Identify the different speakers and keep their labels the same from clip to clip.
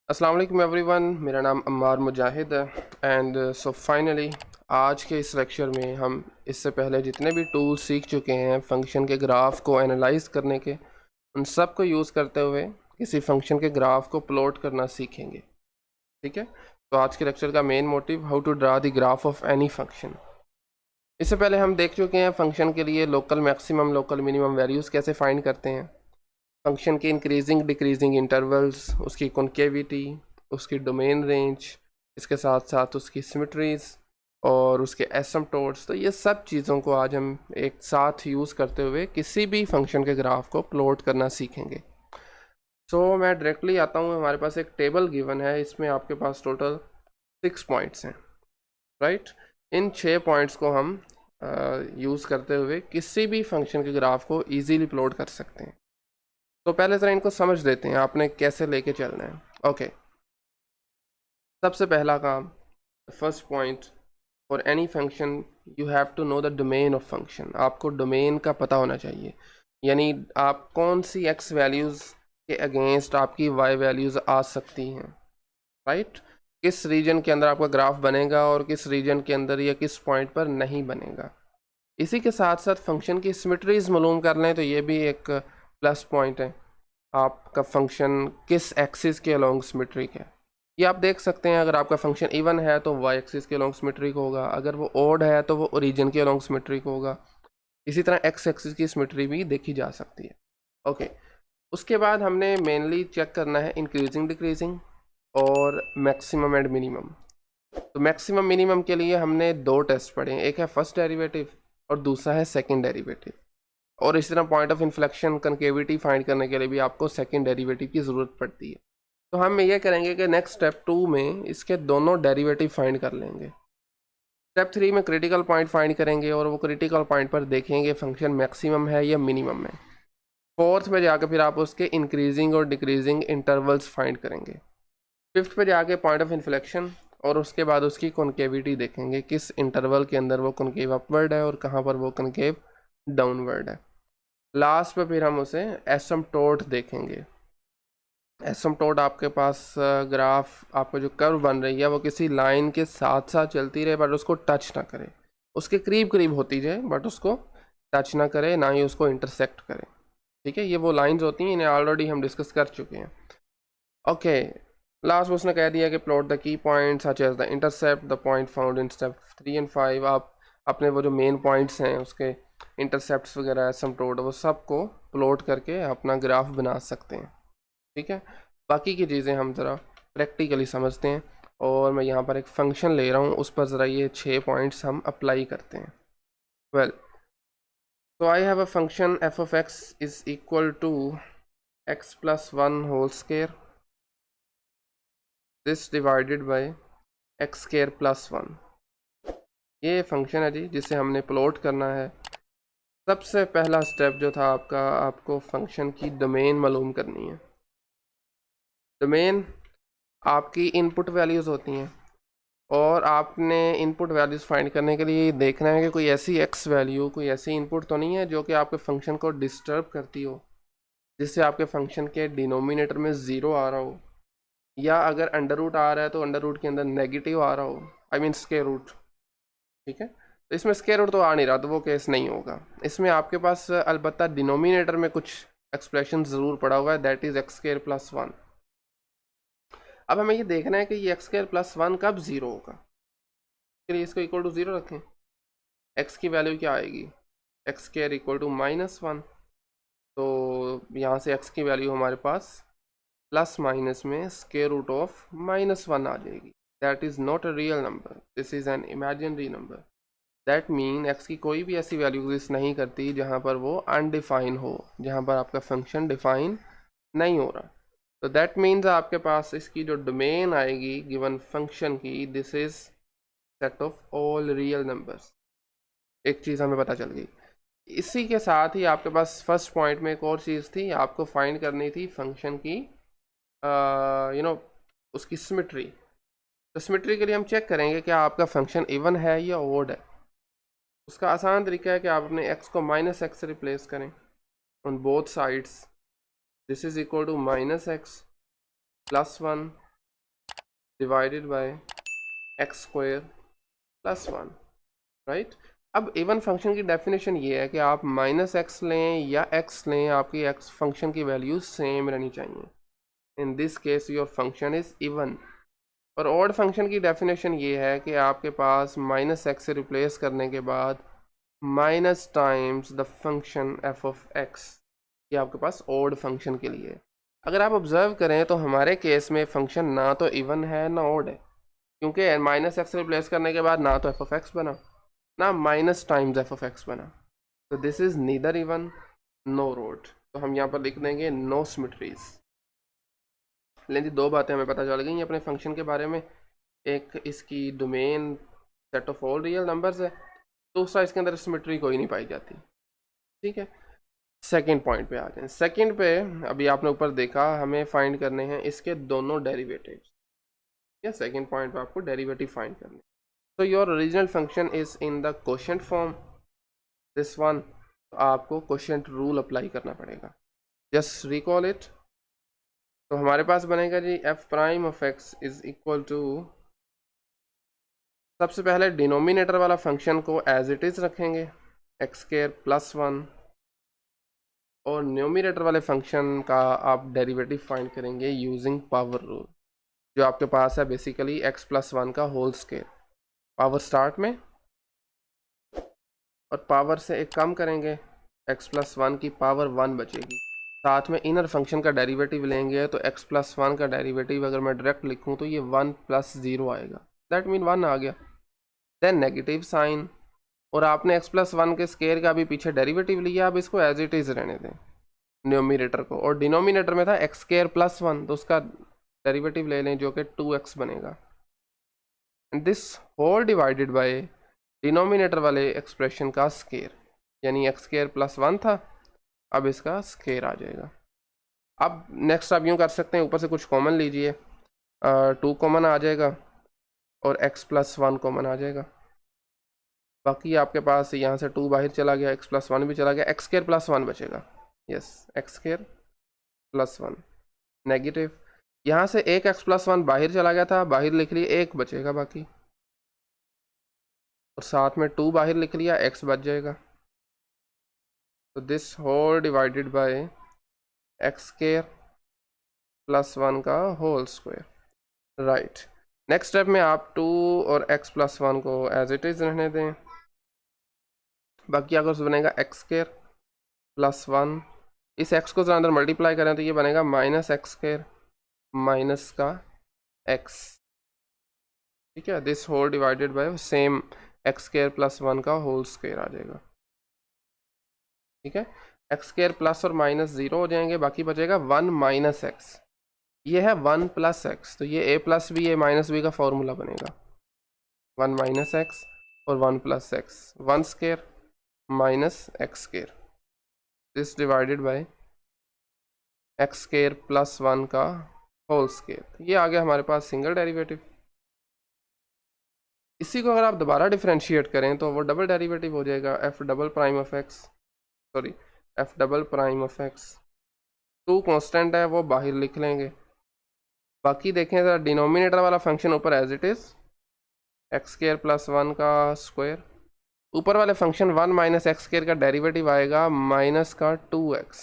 Speaker 1: अस्सलाम वालेकुम एवरीवन, मेरा नाम अम्मार मुजाहिद है। एंड सो फाइनली आज के इस लेक्चर में हम इससे पहले जितने भी टूल्स सीख चुके हैं फंक्शन के ग्राफ को एनालाइज करने के, उन सब को यूज़ करते हुए किसी फंक्शन के ग्राफ को प्लॉट करना सीखेंगे। ठीक है, तो आज के लेक्चर का main motive how to draw the graph of any function. इससे पहले हम देख चुके हैं फंक्शन के लिए local maximum local minimum values कैसे फाइंड करते हैं, फंक्शन के इंक्रीजिंग डिक्रीजिंग इंटरवल्स, उसकी कॉन्केविटी, उसकी डोमेन रेंज, इसके साथ साथ उसकी सिमेट्रीज और उसके एसिम्पटोट्स। तो ये सब चीज़ों को आज हम एक साथ यूज़ करते हुए किसी भी फंक्शन के ग्राफ को प्लॉट करना सीखेंगे। मैं डायरेक्टली आता हूँ। हमारे पास एक टेबल गिवन है, इसमें आपके पास टोटल 6 पॉइंट्स हैं, राइट। इन 6 पॉइंट्स को हम यूज़ करते हुए किसी भी फंक्शन के ग्राफ को ईजीली प्लॉट कर सकते हैं। तो पहले ज़रा इनको समझ लेते हैं आपने कैसे लेके चलना है। ओके, सबसे पहला काम, first point, for any function you have to know the domain of function. आपको डोमेन का पता होना चाहिए, यानी आप कौन सी एक्स वैल्यूज़ के अगेंस्ट आपकी वाई वैल्यूज़ आ सकती हैं, राइट। किस रीजन के अंदर आपका ग्राफ बनेगा और किस रीजन के अंदर या किस पॉइंट पर नहीं बनेगा। इसी के साथ साथ फंक्शन की सिमेट्रीज मालूम कर लें तो ये भी एक प्लस पॉइंट है। आपका फंक्शन किस एक्सिस के अलोंग सिमेट्रिक है, ये आप देख सकते हैं। अगर आपका फंक्शन इवन है तो वाई एक्सिस के अलोंग सिमेट्रिक होगा, अगर वो ओड है तो वो ओरिजिन के अलोंग सिमेट्रिक होगा। इसी तरह एक्स एक्सिस की सिमेट्री भी देखी जा सकती है। ओके, उसके बाद हमने मेनली चेक करना है इंक्रीजिंग डिक्रीजिंग और मैक्सिमम एंड मिनिमम। तो मैक्सिमम मिनिमम के लिए हमने दो टेस्ट पढ़े हैं, एक है फर्स्ट डेरिवेटिव और दूसरा है सेकंड डेरिवेटिव। और इसी तरह point of inflection concavity find करने के लिए भी आपको सेकंड डेरिवेटिव की ज़रूरत पड़ती है। तो हम ये करेंगे कि नेक्स्ट स्टेप 2 में इसके दोनों डेरिवेटिव फाइंड कर लेंगे। स्टेप 3 में क्रिटिकल पॉइंट फाइंड करेंगे और वो क्रिटिकल पॉइंट पर देखेंगे फंक्शन मैक्सिमम है या मिनिमम है। फोर्थ में जाकर फिर आप उसके इंक्रीजिंग और डिक्रीजिंग इंटरवल्स फाइंड करेंगे। फिफ्थ पे जाके पॉइंट ऑफ इन्फ्लेक्शन और उसके बाद उसकी कॉन्केविटी देखेंगे, किस इंटरवल के अंदर वो कॉन्केव अपवर्ड है और कहाँ पर वो कॉन्केव डाउनवर्ड है। लास्ट पे फिर हम उसे एसिम्पटोट देखेंगे। एसिम्पटोट आपके पास ग्राफ, आपको जो कर्व बन रही है वो किसी लाइन के साथ साथ चलती रहे बट उसको टच ना करे, उसके करीब करीब होती जाए बट उसको टच ना करे, ना ही उसको इंटरसेक्ट करे। ठीक है, ये वो लाइंस होती हैं, इन्हें ऑलरेडी हम डिस्कस कर चुके हैं। ओके, लास्ट में उसने कह दिया कि plot the key point such as the intercept the point found in step 3 and 5। आप अपने वो जो मेन पॉइंट्स हैं उसके इंटरसेप्ट्स वगैरह एसिम्पटोट वो सब को प्लॉट करके अपना ग्राफ बना सकते हैं। ठीक है, बाकी की चीज़ें हम ज़रा प्रैक्टिकली समझते हैं और मैं यहाँ पर एक फंक्शन ले रहा हूँ, उस पर ज़रा ये 6 पॉइंट्स हम अप्लाई करते हैं। Well, so I have a function f of x is equal to x plus 1 whole square, this divided by x square plus 1। ये फंक्शन है जी जिसे हमने प्लॉट करना है। सबसे पहला स्टेप जो था आपका, आपको फंक्शन की डोमेन मालूम करनी है। डोमेन आपकी इनपुट वैल्यूज़ होती हैं और आपने इनपुट वैल्यूज़ फाइंड करने के लिए देखना है कि कोई ऐसी एक्स वैल्यू, कोई ऐसी इनपुट तो नहीं है जो कि आपके फंक्शन को डिस्टर्ब करती हो, जिससे आपके फंक्शन के डिनोमिनेटर में ज़ीरो आ रहा हो, या अगर अंडर रूट आ रहा है तो अंडर रूट के अंदर नेगेटिव आ रहा हो, आई मीन स्क्वायर रूट। ठीक है, तो इसमें स्क्वायर रूट तो आ नहीं रहा, तो वो केस नहीं होगा। इसमें आपके पास अलबत्ता डिनोमिनेटर में कुछ एक्सप्रेशन ज़रूर पड़ा हुआ है, that is x square plus 1। अब हमें ये देखना है कि ये एक्स स्क्वायर प्लस 1 कब ज़ीरो होगा। के लिए इसको इक्वल टू 0 रखें। एक्स की वैल्यू क्या आएगी, एक्स स्क्वायर इक्वल टू -1। तो यहाँ से एक्स की वैल्यू हमारे पास प्लस माइनस में स्क्वायर रूट ऑफ -1 आ जाएगी। That is not a real number, this is an imaginary number. That mean x की कोई भी ऐसी वैल्यू एग्जिस्ट नहीं करती जहाँ पर वो अनडिफाइन हो, जहाँ पर आपका फंक्शन डिफाइन नहीं हो रहा। तो दैट मीन्स आपके पास इसकी जो डोमेन आएगी गिवन फंक्शन की, this is set of all real numbers. एक चीज़ हमें पता चल गई। इसी के साथ ही आपके पास फर्स्ट पॉइंट में एक और चीज़ थी, आपको फाइंड करनी थी फंक्शन की उसकी सिमेट्री। तो सिमेट्री के लिए हम चेक करेंगे कि आपका फंक्शन इवन है या ओड है। उसका आसान तरीका है कि आप अपने x को -x से रिप्लेस करें on both sides. This is equal to -x + 1 divided by x square plus one, right. अब इवन फंक्शन की डेफिनेशन ये है कि आप माइनस एक्स लें या एक्स लें, आपकी एक्स फंक्शन की वैल्यू सेम रहनी चाहिए। इन this case your function is even. और ऑड फंक्शन की डेफिनेशन ये है कि आपके पास माइनस एक्स से रिप्लेस करने के बाद minus times the function F of x, ये आपके पास ऑड फंक्शन के लिए। अगर आप ऑब्जर्व करें तो हमारे केस में फंक्शन ना तो इवन है ना ऑड है, क्योंकि माइनस एक्स रिप्लेस करने के बाद ना तो एफ ऑफ एक्स बना ना minus times F of x बना। तो this is neither even know odd. तो हम यहाँ पर लिख देंगे नो सिमेट्रीज। लेकिन दो बातें हमें पता चल गई अपने फंक्शन के बारे में। एक इसकी domain set of all real numbers है, दूसरा इसके अंदर सिमेट्री कोई नहीं पाई जाती। ठीक है, सेकंड पॉइंट पे आ जाए। सेकंड पे अभी आपने ऊपर देखा हमें फाइंड करने हैं इसके दोनों डेरिवेटिव। या सेकंड पॉइंट पे आपको डेरिवेटिव फाइंड करने। तो your original function is in the quotient form, this one. आपको क्वोशिएंट रूल अप्लाई करना पड़ेगा, जस्ट रिकॉल इट। तो हमारे पास बनेगा g f prime of x is equal to, सबसे पहले डिनोमिनेटर वाला फंक्शन को एज इट इज रखेंगे एक्स स्क्वायर प्लस वन, और न्यूमिनेटर वाले फंक्शन का आप डेरिवेटिव फाइंड करेंगे यूजिंग पावर रूल, जो आपके पास है बेसिकली एक्स प्लस वन का होल स्क्वायर। पावर स्टार्ट में और पावर से एक कम करेंगे, एक्स प्लस वन की पावर वन बचेगी। साथ में इनर फंक्शन का डेरिवेटिव लेंगे तो एक्स प्लस वन का डेरिवेटिव अगर मैं डायरेक्ट लिखूं तो ये वन प्लस ज़ीरो आएगा, दैट मीन वन आ गया। देन नेगेटिव साइन, और आपने एक्स प्लस वन के स्क्वायर का भी पीछे डेरिवेटिव लिया, अब इसको एज इट इज़ रहने दें न्यूमिनेटर को। और डिनोमिनेटर में था एक्स स्क्वायर प्लस वन, तो उसका डेरिवेटिव ले लें जो कि 2x बनेगा। And this whole divided by denominator वाले एक्सप्रेशन का स्क्वायर, यानी एक्स स्क्वायर प्लस वन था, अब इसका स्क्वायर आ जाएगा। अब नेक्स्ट आप यूँ कर सकते हैं, ऊपर से कुछ कॉमन लीजिए, 2 कॉमन आ जाएगा और x प्लस वन कॉमन आ जाएगा। बाकी आपके पास यहाँ से 2 बाहर चला गया, x प्लस वन भी चला गया, एक्स स्क्वायर प्लस वन बचेगा। Yes, x square plus one negative, यहाँ से एक एक्स प्लस वन बाहर चला गया था, बाहर लिख लिया, एक बचेगा बाकी, और साथ में 2 बाहर लिख लिया, x बच जाएगा। तो this whole divided by x square plus one का whole square, right. Next step में आप 2 और x प्लस वन को एज इट इज़ रहने दें। बाकी अगर बनेगा एक्स स्क्वायर प्लस वन, इस x को जरा अंदर मल्टीप्लाई करें तो ये बनेगा माइनस एक्स स्क्वायर माइनस का x। ठीक है, this whole divided by same x square plus one का होल स्क्वायर आ जाएगा। ठीक है, एक्स स्क्वायर प्लस और माइनस ज़ीरो हो जाएंगे, बाकी बचेगा वन माइनस एक्स। ये है वन प्लस एक्स, तो ये ए प्लस बी ए माइनस बी का फॉर्मूला बनेगा, वन माइनस एक्स और one plus x, one square minus x square, this divided by x square plus one का होल स्क्वायर। ये आ गया हमारे पास सिंगल डेरिवेटिव। इसी को अगर आप दोबारा डिफरेंशिएट करें तो वो डबल डेरिवेटिव हो जाएगा, F double prime of x, sorry F double prime of x. 2 constant है वो बाहर लिख लेंगे। बाकी देखें ज़रा, डिनोमिनेटर वाला फंक्शन ऊपर as it is x square plus one का स्क्वायर, ऊपर वाले function one minus x square का डेरिवेटिव आएगा माइनस का 2x,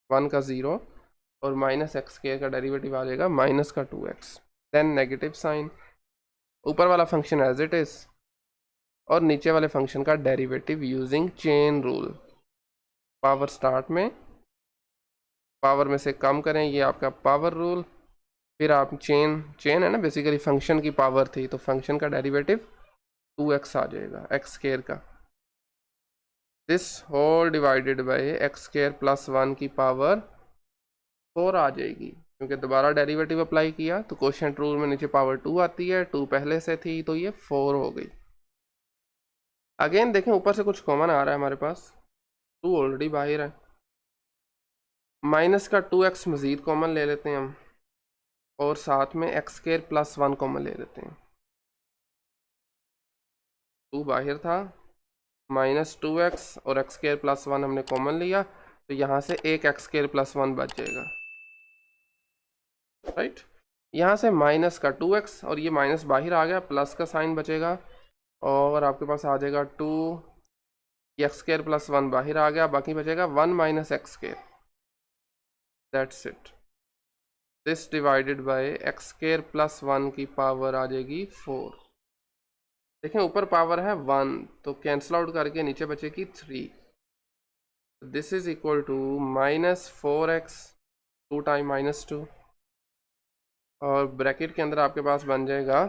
Speaker 1: वन का ज़ीरो, और माइनस एक्स स्क्वायर का डेरिवेटिव आ जाएगा माइनस का 2x। देन नेगेटिव साइन, ऊपर वाला फंक्शन एज इट इज़ और नीचे वाले फंक्शन का derivative using chain rule. Power start में, पावर में से कम करें, ये आपका पावर रूल, फिर आप चेन है ना बेसिकली, फंक्शन की पावर थी तो फंक्शन का डेरिवेटिव 2x आ जाएगा एक्स स्क्वायर का। This whole divided by x square plus one की पावर 4 आ जाएगी, क्योंकि दोबारा डेरिवेटिव अप्लाई किया तो क्वोशिएंट रूल में नीचे पावर 2 आती है, 2 पहले से थी तो ये 4 हो गई। अगेन देखें ऊपर से कुछ कॉमन आ रहा है हमारे पास, 2 ऑलरेडी बाहर है, माइनस का 2x मज़ीद कॉमन ले लेते हैं हम, और साथ में x square plus one common ले लेते हैं। 2 बाहर था, माइनस 2x और एक्स स्क्वायर प्लस वन हमने कॉमन लिया, तो यहाँ से एक एक्स स्क्वायर प्लस वन बच जाएगा, राइट। यहाँ से माइनस का 2x और ये माइनस बाहर आ गया, प्लस का साइन बचेगा और आपके पास आ जाएगा 2 एक्स स्क्र प्लस 1 बाहर आ गया, बाकी बचेगा 1 minus x square, that's it. This divided by x square plus 1 की पावर आ जाएगी 4। देखें ऊपर पावर है 1 तो कैंसिल आउट करके नीचे बचेगी 3। This is equal to minus 4x 2 time minus 2 और ब्रैकेट के अंदर आपके पास बन जाएगा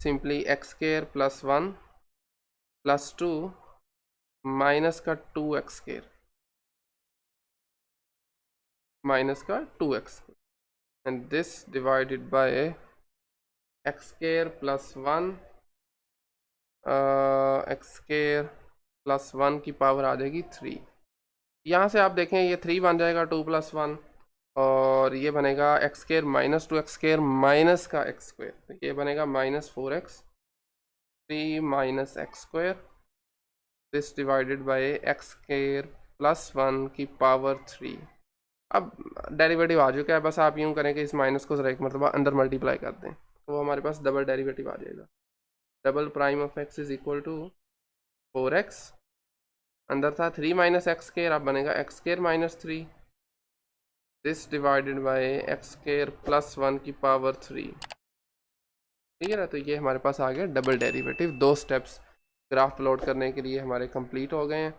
Speaker 1: simply x square plus 1 plus 2 minus का 2x स्क्र माइनस का 2x and this divided by x square plus 1 x square plus 1 की पावर आ जाएगी 3। यहाँ से आप देखें ये 3 बन जाएगा 2 प्लस 1 और ये बनेगा x square minus 2 x square minus का एक्स स्क्र, तो ये बनेगा minus 4x 3 minus x square, this divided by x square plus 1 की पावर 3। अब डेरिवेटिव आ चुका है, बस आप यूँ करें कि इस माइनस को जरा एक मरतबा अंदर मल्टीप्लाई कर दें तो वो हमारे पास डबल डेरिवेटिव आ जाएगा। Double prime of x is equal to 4x, अंदर था 3 माइनस एक्स स्क्र, अब बनेगा x square minus 3, this divided by x square plus 1 की पावर 3। ठीक है ना, तो ये हमारे पास आ गया double derivative. 2 steps graph plot करने के लिए हमारे कंप्लीट हो गए हैं।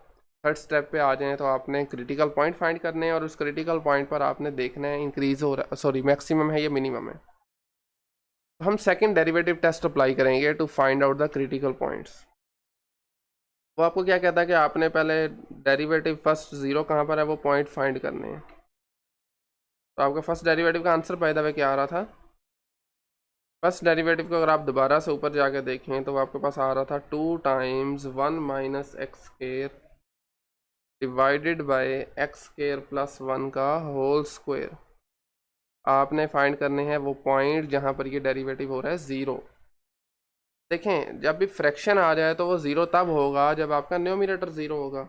Speaker 1: थर्ड स्टेप पे आ जाएं तो आपने क्रिटिकल पॉइंट फाइंड करने हैं और उस क्रिटिकल पॉइंट पर आपने देखना है इंक्रीज हो रहा, सॉरी मैक्सिमम है या मिनिमम है। तो हम सेकंड डेरिवेटिव टेस्ट अप्लाई करेंगे to find out the critical points. वो आपको क्या कहता है कि आपने पहले डेरिवेटिव फर्स्ट जीरो कहाँ पर है वो पॉइंट फाइंड करने हैं। तो आपका फर्स्ट डेरिवेटिव का आंसर बाय द वे क्या आ रहा था, फर्स्ट डेरिवेटिव को अगर आप दोबारा से ऊपर जाके देखें तो आपके पास आ रहा था 2 times 1 minus x square divided by x square plus 1 का होल स्क्वायर। आपने फाइंड करने हैं वो पॉइंट जहाँ पर ये डेरिवेटिव हो रहा है ज़ीरो। देखें जब भी फ्रैक्शन आ जाए तो वो ज़ीरो तब होगा जब आपका न्यूमरेटर ज़ीरो होगा।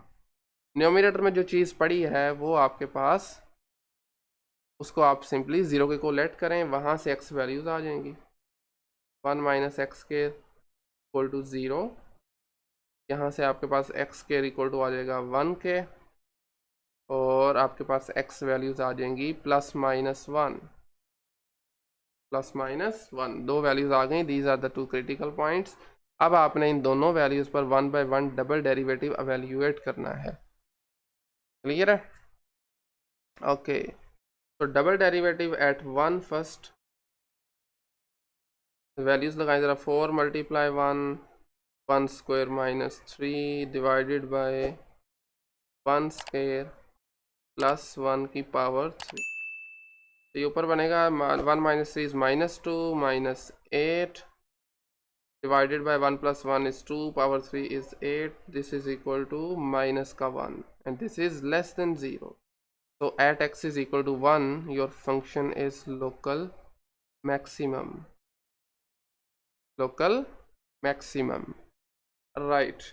Speaker 1: न्यूमरेटर में जो चीज़ पड़ी है वो आपके पास, उसको आप सिंपली ज़ीरो के कोलेट करें, वहाँ से एक्स वैल्यूज़ आ जाएंगी। 1 माइनस एक्स के इक्वल टू ज़ीरो, यहाँ से आपके पास एक्स के इक्वल टू आ जाएगा 1 के और आपके पास एक्स वैल्यूज़ आ जाएंगी plus minus 1 plus minus 1। 2 values आ गई, these are the 2 critical points. अब आपने इन दोनों वैल्यूज़ पर 1 बाय 1 डबल डेरिवेटिव एवेल्यूएट करना है। क्लियर है? ओके, तो double derivative at 1 first, values लगाएं ज़रा। 4 multiply 1 square minus 3 divided by 1 square plus 1 की पावर 3। तो ये ऊपर बनेगा 1 minus 3 is minus 2 minus 8 divided by 1 plus 1 is 2 power 3 is 8, this is equal to minus का 1 and this is less than 0। So at x is equal to 1 your function is local maximum, local maximum, right।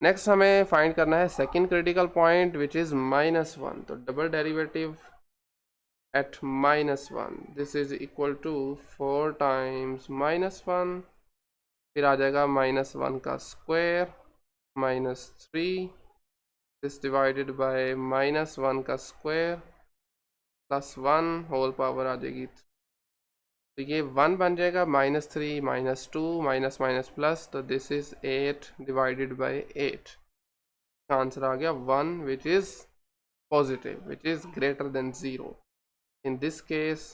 Speaker 1: Next हमें find करना है second critical point which is minus 1। तो double derivative at minus 1, this is equal to 4 times minus 1, फिर आ जाएगा minus 1 का square minus 3, this divided by minus 1 का square plus 1 whole power आ जाएगी। तो ये 1 बन जाएगा minus 3 minus 2 minus minus plus, तो this is 8 divided bye 8। Answer आ गया 1 which is positive which is greater than 0। In this case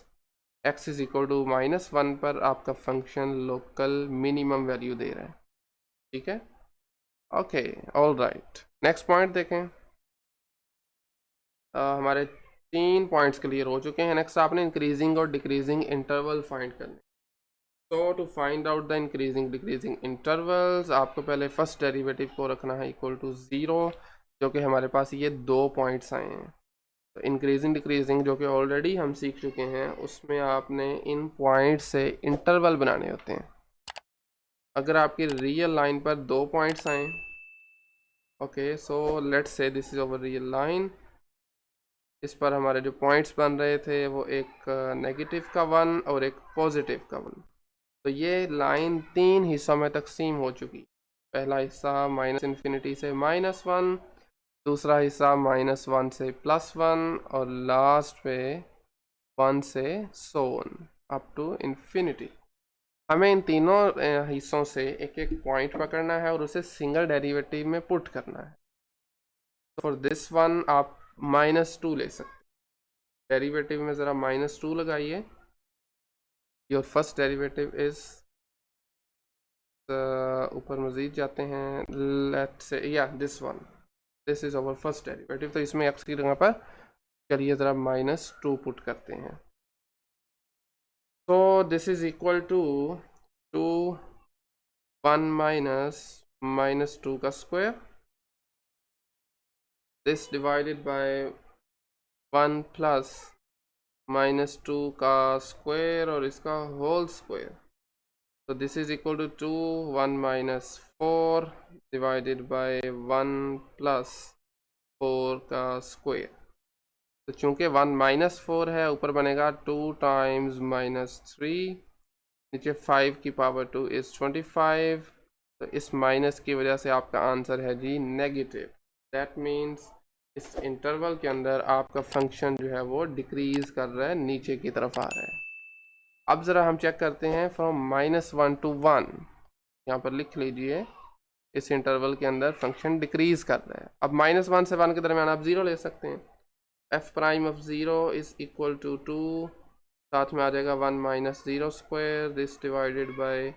Speaker 1: x is equal to minus 1 पर आपका फंक्शन लोकल मिनिमम वैल्यू दे रहा है। ठीक है, okay, all right. Next point देखें। हमारे 3 पॉइंट्स क्लियर हो चुके हैं। नेक्स्ट आपने इंक्रीजिंग और डिक्रीजिंग इंटरवल फाइंड करने। तो to find out the increasing decreasing intervals आपको पहले फर्स्ट डेरिवेटिव को रखना है इक्वल टू 0, जो कि हमारे पास ये 2 पॉइंट्स आए हैं। तो इंक्रीजिंग डिक्रीजिंग जो कि ऑलरेडी हम सीख चुके हैं, उसमें आपने इन पॉइंट से इंटरवल बनाने होते हैं। अगर आपकी रियल लाइन पर 2 पॉइंट्स आए, okay, so let's say this is over real line, इस पर हमारे जो पॉइंट्स बन रहे थे वो एक नेगेटिव का 1 और एक पॉजिटिव का 1। तो ये लाइन 3 हिस्सों में तकसीम हो चुकी। पहला हिस्सा -∞ से -1, दूसरा हिस्सा -1 से +1 और लास्ट पे 1 से so on up to infinity. हमें इन तीनों हिस्सों से एक एक पॉइंट पकड़ना है और उसे सिंगल डेरिवेटिव में पुट करना है। फॉर दिस वन आप -2 ले सकते हैं। डेरिवेटिव में ज़रा -2 लगाइए। योर फर्स्ट डेरिवेटिव इज़, ऊपर मज़ीद जाते हैं, लेट्स से या this one, this is our first derivative. तो इसमें x की जगह पर चलिए ज़रा -2 पुट करते हैं। तो this is equal to 1 minus -2 का square, this divided by 1 plus -2 का स्क्वायर और इसका होल स्क्वायर। तो this is equal to 1 -4 divided by 1 plus 4 का स्क्वायर। तो चूंकि 1 -4 है, ऊपर बनेगा 2 टाइम्स -3, नीचे 5 की पावर 2 इज़ 25। तो इस माइनस की वजह से आपका आंसर है जी नेगेटिव। दैट मीन्स इस इंटरवल के अंदर आपका फंक्शन जो है वो डिक्रीज कर रहा है, नीचे की तरफ आ रहा है। अब ज़रा हम चेक करते हैं फ्रॉम -1 to 1, यहाँ पर लिख लीजिए इस इंटरवल के अंदर फंक्शन डिक्रीज कर रहा है। अब -1 से 1 के दरमियान आप 0 ले सकते हैं। F prime of 0 is equal to 2, साथ में आ जाएगा 1 -0 square, this divided by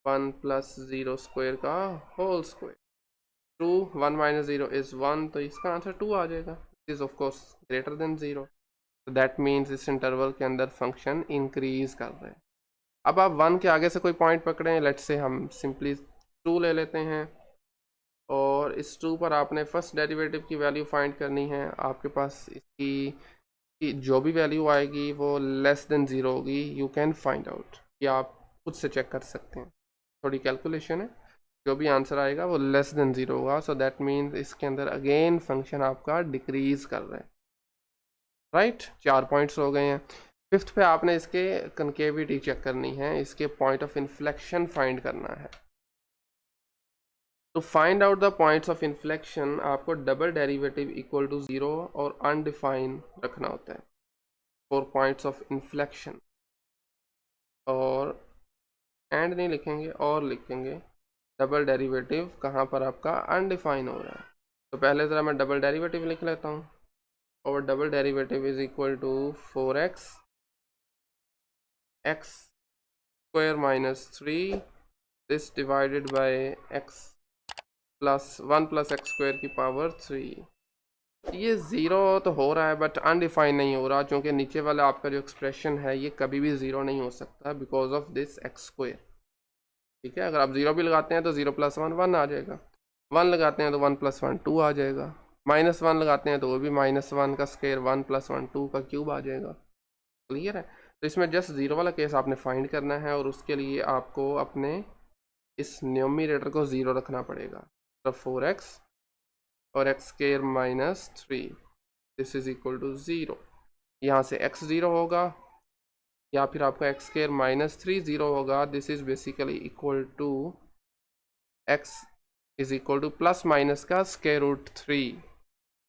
Speaker 1: 1 plus 0 square का होल स्क्वायर। 2 1 -0 इज़ 1, तो इसका आंसर 2 आ जाएगा। Is of course greater than 0, तो दैट मीन्स इस इंटरवल के अंदर फंक्शन इंक्रीज कर रहे हैं। अब आप 1 के आगे से कोई पॉइंट पकड़ें, लेट्स से हम सिंपली 2 ले लेते हैं और इस 2 पर आपने फर्स्ट डेरिवेटिव की वैल्यू फाइंड करनी है। आपके पास इसकी कि जो भी वैल्यू आएगी वो लेस देन 0 होगी। यू कैन फाइंड आउट, या आप खुद से चेक कर सकते हैं, थोड़ी कैलकुलेशन है। जो भी आंसर आएगा वो लेस देन 0 होगा, सो दैट मीन्स इसके अंदर अगेन फंक्शन आपका डिक्रीज कर रहा है। राइट, 4 पॉइंट्स हो गए हैं। फिफ्थ पे आपने इसके कनकेविटी चेक करनी है, इसके पॉइंट ऑफ इन्फ्लेक्शन फाइंड करना है। तो find out the points of inflection आपको डबल डेरिवेटिव इक्वल टू 0 और अनडिफाइन रखना होता है फॉर पॉइंट्स ऑफ इन्फ्लेक्शन। और एंड नहीं लिखेंगे और लिखेंगे डबल डेरिवेटिव कहाँ पर आपका अनडिफाइन हो रहा है। तो पहले ज़रा मैं डबल डेरिवेटिव लिख लेता हूँ, और double derivative is equal to 4x x square -3, this divided by x plus 1 plus x square की पावर 3। ये 0 तो हो रहा है बट अनडिफाइन नहीं हो रहा, क्योंकि नीचे वाला आपका जो एक्सप्रेशन है ये कभी भी 0 नहीं हो सकता because of this x square. ठीक है, अगर आप 0 भी लगाते हैं तो 0 + 1 1 आ जाएगा, 1 लगाते हैं तो 1 + 1 2 आ जाएगा, -1 लगाते हैं तो वो भी -1 का स्क्वायर 1 + 1 2 का क्यूब आ जाएगा। क्लियर है? तो इसमें जस्ट 0 वाला केस आपने फाइंड करना है, और उसके लिए आपको अपने इस न्यूमरेटर को 0 रखना पड़ेगा। तो 4x और x square -3, this is equal to 0। यहाँ से x 0 होगा, या फिर आपका x स्क्वायर -3 0 होगा। This is basically equal to x is equal to plus minus का √3।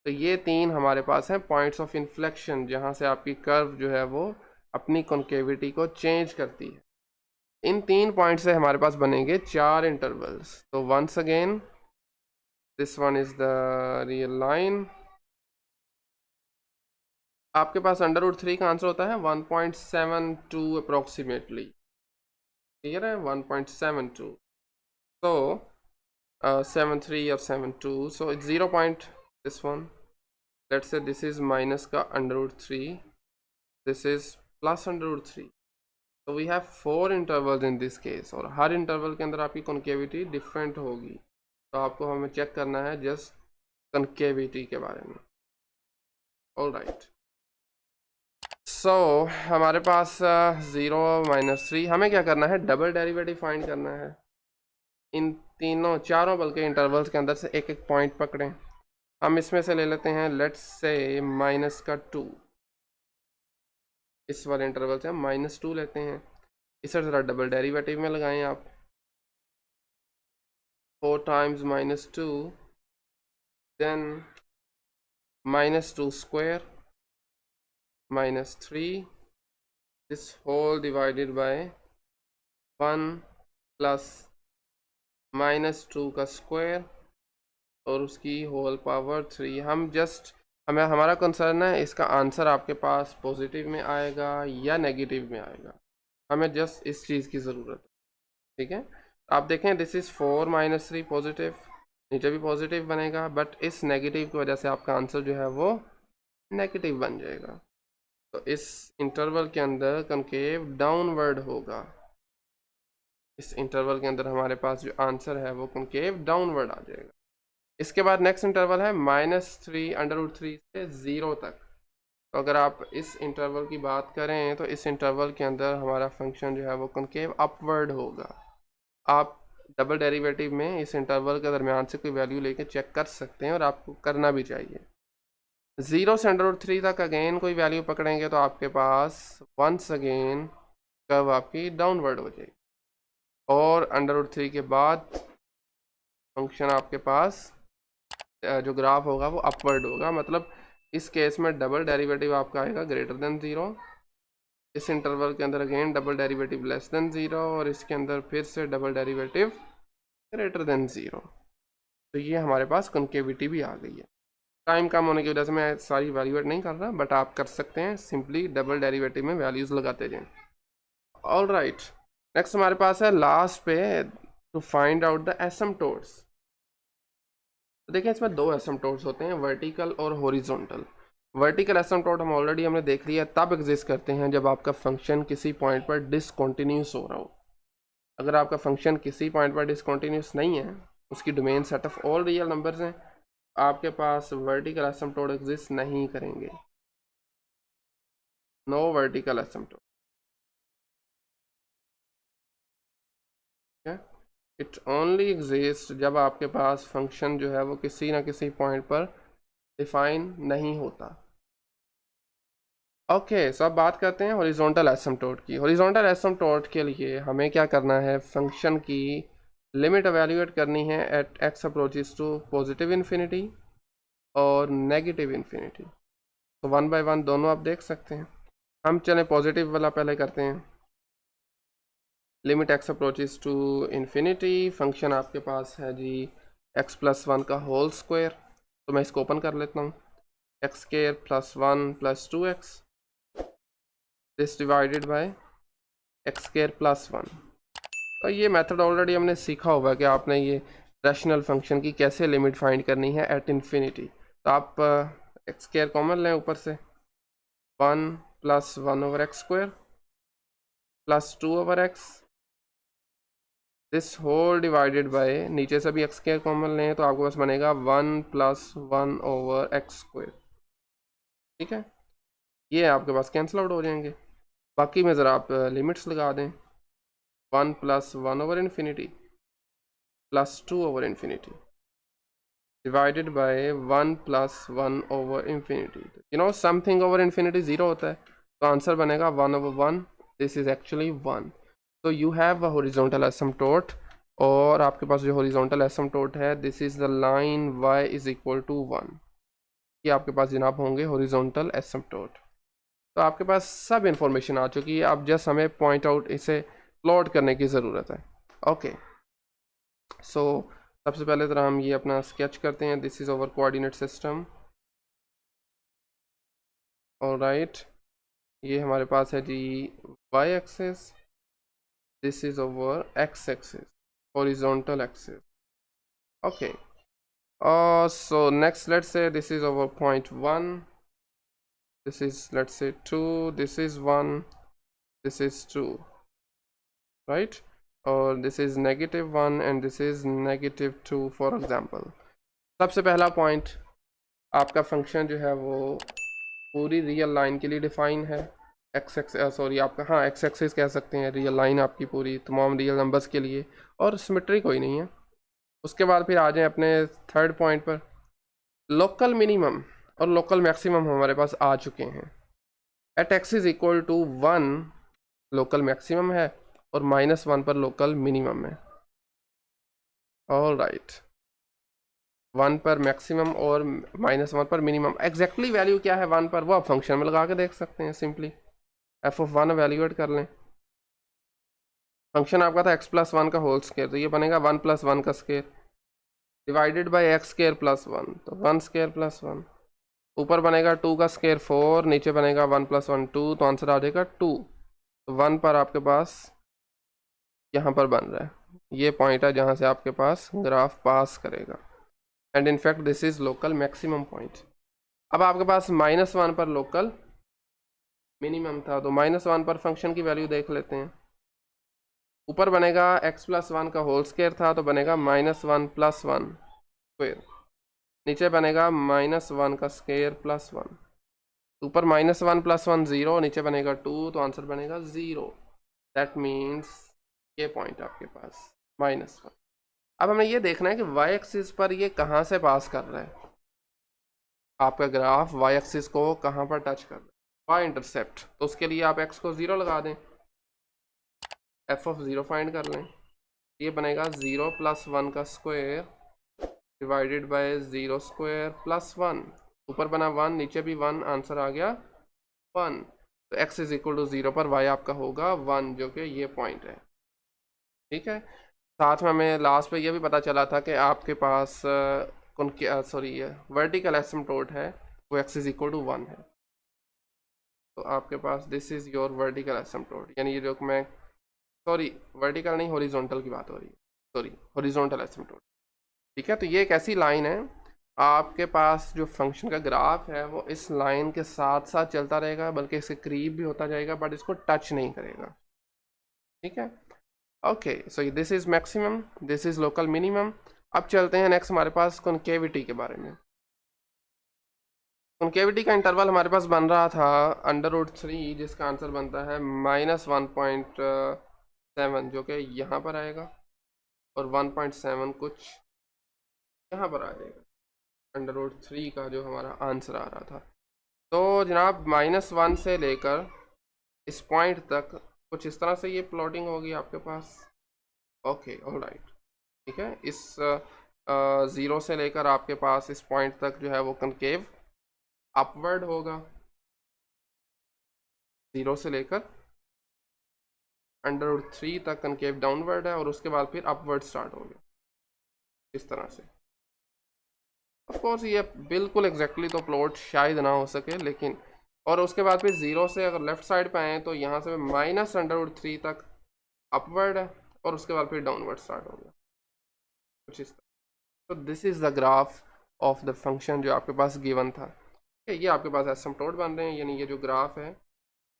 Speaker 1: तो ये 3 हमारे पास हैं पॉइंट्स ऑफ इन्फ्लेक्शन, जहाँ से आपकी कर्व जो है वो अपनी कॉन्केविटी को चेंज करती है। इन 3 पॉइंट से हमारे पास बनेंगे 4 इंटरवल्स। तो once again this one is the real line. आपके पास √3 का आंसर होता है 1.72 अप्रोक्सीमेटली। क्लियर है? 1.72। तो 73 और 72, so it's 0 point this one, let's say this is minus का √3, this is plus √3, so we have 4 intervals in this case, और हर इंटरवल के अंदर आपकी कॉन्केविटी डिफरेंट होगी। तो आपको हमें चेक करना है जस्ट कॉन्केविटी के बारे में। ऑल राइट, सो हमारे पास 0 -3, हमें क्या करना है, डबल डेरिवेटिव फाइंड करना है। इन तीनों चारों बल्कि इंटरवल्स के अंदर से एक एक पॉइंट पकड़ें, हम इसमें से ले लेते हैं लेट्स से -2, इस वाले इंटरवल से हम -2 लेते हैं। इसे ज़रा डबल डेरिवेटिव में लगाएं आप। 4 times -2 then -2 square -3 this whole divided by 1 plus -2 का स्क्वायर और उसकी होल पावर 3। हम जस्ट हमारा कंसर्न है इसका आंसर आपके पास पॉजिटिव में आएगा या नेगेटिव में आएगा, हमें जस्ट इस चीज़ की ज़रूरत है। ठीक है, आप देखें दिस इज़ 4 -3 पॉजिटिव, नीचे भी पॉजिटिव बनेगा, बट इस नेगेटिव की वजह से आपका आंसर जो है वो नेगेटिव बन जाएगा। तो इस इंटरवल के अंदर कनकेव डाउनवर्ड होगा, इस इंटरवल के अंदर हमारे पास जो आंसर है वो कनकेव डाउनवर्ड आ जाएगा। इसके बाद नेक्स्ट इंटरवल है -3√3 से 0 तक। तो अगर आप इस इंटरवल की बात करें तो इस इंटरवल के अंदर हमारा फंक्शन जो है वो कनकेव अपवर्ड होगा। आप डबल डेरिवेटिव में इस इंटरवल के दरमियान से कोई वैल्यू लेके चेक कर सकते हैं और आपको करना भी चाहिए। 0 से √3 तक अगेन कोई वैल्यू पकड़ेंगे तो आपके पास वंस अगेन कर्व आपकी डाउनवर्ड हो जाएगी, और √3 के बाद फंक्शन आपके पास जो ग्राफ होगा वो अपवर्ड होगा। मतलब इस केस में डबल डेरिवेटिव आपका आएगा >0, इस इंटरवल के अंदर अगेन डबल डेरिवेटिव <0, और इसके अंदर फिर से डबल डेरिवेटिव >0। तो ये हमारे पास कॉन्केविटी भी आ गई है। टाइम कम होने की वजह से मैं सारी वैल्यूएट नहीं कर रहा, बट आप कर सकते हैं, सिंपली डबल डेरिवेटिव में वैल्यूज़ लगाते जाएं। ऑल राइट, नेक्स्ट हमारे पास है लास्ट पे टू फाइंड आउट द एसिम्पटोट्स। तो देखिए इसमें दो एसिम्पटोट्स होते हैं, वर्टिकल और हॉरिजॉन्टल। वर्टिकल एसिम्पटोट हमने देख लिया तब एग्जिस्ट करते हैं जब आपका फंक्शन किसी पॉइंट पर डिसकंटिन्यूस हो रहा हो। अगर आपका फंक्शन किसी पॉइंट पर डिसकंटिन्यूस नहीं है, उसकी domain set of all real numbers हैं, आपके पास वर्टिकल एसिम्पटोट एग्जिस्ट नहीं करेंगे। No vertical asymptote, it only exist जब आपके पास फंक्शन जो है वो किसी ना किसी पॉइंट पर डिफाइन नहीं होता। ओके, सो अब बात करते हैं हॉरिजॉन्टल एसिम्पटोट की। हॉरिजॉन्टल एसिम्पटोट के लिए हमें क्या करना है, फंक्शन की लिमिट एवेल्यूएट करनी है at x approaches to positive infinity और नेगेटिव इन्फिनिटी। तो वन बाय वन दोनों आप देख सकते हैं। हम चलें पॉजिटिव वाला पहले करते हैं। Limit x approaches to infinity, function आपके पास है जी x+1 का होल स्क्वायर। तो मैं इसको ओपन कर लेता हूँ, x² + 1 + 2x this divided bye x² + 1। तो ये मेथड ऑलरेडी हमने सीखा होगा कि आपने ये रैशनल फंक्शन की कैसे लिमिट फाइंड करनी है एट इन्फिनिटी। तो आप x² कॉमन लें ऊपर से, 1 + 1/x² + 2/x this whole divided bye, नीचे से भी x² कॉमन लें तो आपके पास बनेगा 1 + 1/x²। ठीक है, ये आपके पास कैंसिल आउट हो जाएंगे। बाकी में ज़रा आप लिमिट्स लगा दें, 1 + 1/∞ + 2/∞ divided by 1 + 1/∞। You know something over infinity 0 होता है, तो आंसर बनेगा 1/1। This is actually 1। तो यू हैव अ हॉरिजॉन्टल एसिम्पटोट, और आपके पास जो हॉरिजॉन्टल एसिम्पटोट है this is the line y = 1। ये आपके पास जनाब होंगे हॉरिजॉन्टल एसिम्पटोट। तो आपके पास सब इंफॉर्मेशन आ चुकी है, आप जस्ट हमें पॉइंट आउट इसे प्लॉट करने की ज़रूरत है। ओके, सो सबसे पहले तरह हम ये अपना स्केच करते हैं। This is over coordinate system. Alright, ये हमारे पास है जी y axis, this is over x axis, horizontal axis. Okay, so next let's say this is over point 1, this is let's say 2, this is 1, this is 2, right? और this is -1 and this is -2 for example। सबसे पहला point, आपका function जो है वो पूरी real line के लिए डिफाइन है। सॉरी आपका, हाँ एक्स एक्सिस कह सकते हैं, रियल लाइन आपकी पूरी तमाम रियल नंबर्स के लिए, और सिमेट्री कोई नहीं है। उसके बाद फिर आ जाएं अपने थर्ड पॉइंट पर। लोकल मिनिमम और लोकल मैक्सिमम हमारे पास आ चुके हैं। At x is equal to 1 local maximum है और -1 पर लोकल मिनिमम है। ऑल राइट, 1 पर मैक्सिमम और -1 पर मिनिमम। एग्जैक्टली वैल्यू क्या है 1 पर, वो आप फंक्शन में लगा के देख सकते हैं। सिंपली f(1) वैल्यूएट कर लें। फंक्शन आपका था x+1 का होल स्क्वायर, तो ये बनेगा 1 + 1 का स्क्वायर डिवाइडेड बाई x² + 1, तो 1² + 1। ऊपर बनेगा 2 का स्क्वायर 4, नीचे बनेगा 1 + 1 2, तो आंसर आ जाएगा 2। तो 1 पर आपके पास यहाँ पर बन रहा है, ये पॉइंट है जहाँ से आपके पास ग्राफ पास करेगा। And in fact this is local maximum point. अब आपके पास -1 पर लोकल मिनिमम था, तो -1 पर फंक्शन की वैल्यू देख लेते हैं। ऊपर बनेगा x+1 का होल स्क्वायर था, तो बनेगा -1 + 1 स्क्वायर। नीचे बनेगा -1 का स्क्वायर + 1। ऊपर -1 + 1 0, नीचे बनेगा 2, तो आंसर बनेगा 0। दैट मीन्स ये पॉइंट आपके पास -1। अब हमें ये देखना है कि y एक्सिस पर ये कहाँ से पास कर रहा है। आपका ग्राफ y एक्सिस को कहाँ पर टच कर रहा है, y इंटरसेप्ट। तो उसके लिए आप x को 0 लगा दें, f(0) फाइंड कर लें। ये बनेगा 0 + 1 का स्क्वायर डिवाइडेड बाय 0 स्क्वायर + 1। ऊपर बना 1, नीचे भी 1, आंसर आ गया 1। तो x इज इक्वल टू 0 पर y आपका होगा 1, जो कि ये पॉइंट है। ठीक है, साथ में हमें लास्ट पे ये भी पता चला था कि आपके पास सॉरी वर्टिकल एसिम्प्टोट है, वो x इज इक्वल टू 1 है। तो आपके पास this is your vertical asymptote, यानी ये जो मैं सॉरी वर्टिकल नहीं हॉरिजॉन्टल की बात हो रही है, सॉरी हॉरिजॉन्टल एसिम्प्टोट। ठीक है, तो ये एक ऐसी लाइन है, आपके पास जो फंक्शन का ग्राफ है वो इस लाइन के साथ साथ चलता रहेगा, बल्कि इसके करीब भी होता जाएगा, बट इसको टच नहीं करेगा। ठीक है, okay, so this is maximum, this is local minimum. अब चलते हैं नेक्स्ट हमारे पास कॉन्केविटी के बारे में। कॉन्केविटी का इंटरवल हमारे पास बन रहा था √3, जिसका आंसर बनता है -1.7, जो कि यहाँ पर आएगा, और 1.7 कुछ यहाँ पर आ जाएगा। √3 का जो हमारा आंसर आ रहा था, तो जनाब -1 से लेकर इस पॉइंट तक कुछ इस तरह से ये प्लॉटिंग होगी आपके पास। ओके, ऑल राइट, ठीक है। इस 0 से लेकर आपके पास इस पॉइंट तक जो है वो कनकेव अपवर्ड होगा, 0 से लेकर √3 तक कनकेव डाउनवर्ड है, और उसके बाद फिर अपवर्ड स्टार्ट हो गया इस तरह से। ऑफ कोर्स ये बिल्कुल एग्जैक्टली तो प्लॉट शायद ना हो सके, लेकिन और उसके बाद फिर 0 से अगर लेफ्ट साइड पे आए तो यहाँ से -√3 तक अपवर्ड है, और उसके बाद फिर डाउनवर्ड स्टार्ट हो गया कुछ इस तरह। तो this is the graph of the function जो आपके पास गिवन था। ये आपके पास एसिम्प्टोट बन रहे हैं, यानी ये जो ग्राफ है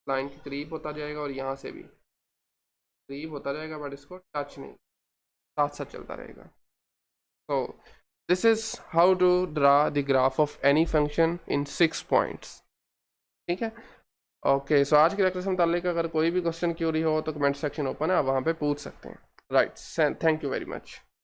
Speaker 1: लाइन के करीब होता जाएगा, और यहाँ से भी करीब होता जाएगा, बट इसको टच नहीं, साथ साथ चलता रहेगा। तो this is how to draw the graph of any function in 6 points. ठीक है, ओके, सो आज के लेक्चर से मुतालिक अगर कोई भी क्वेश्चन क्यूरी हो तो कमेंट सेक्शन ओपन है, आप वहाँ पे पूछ सकते हैं। Right, thank you very much.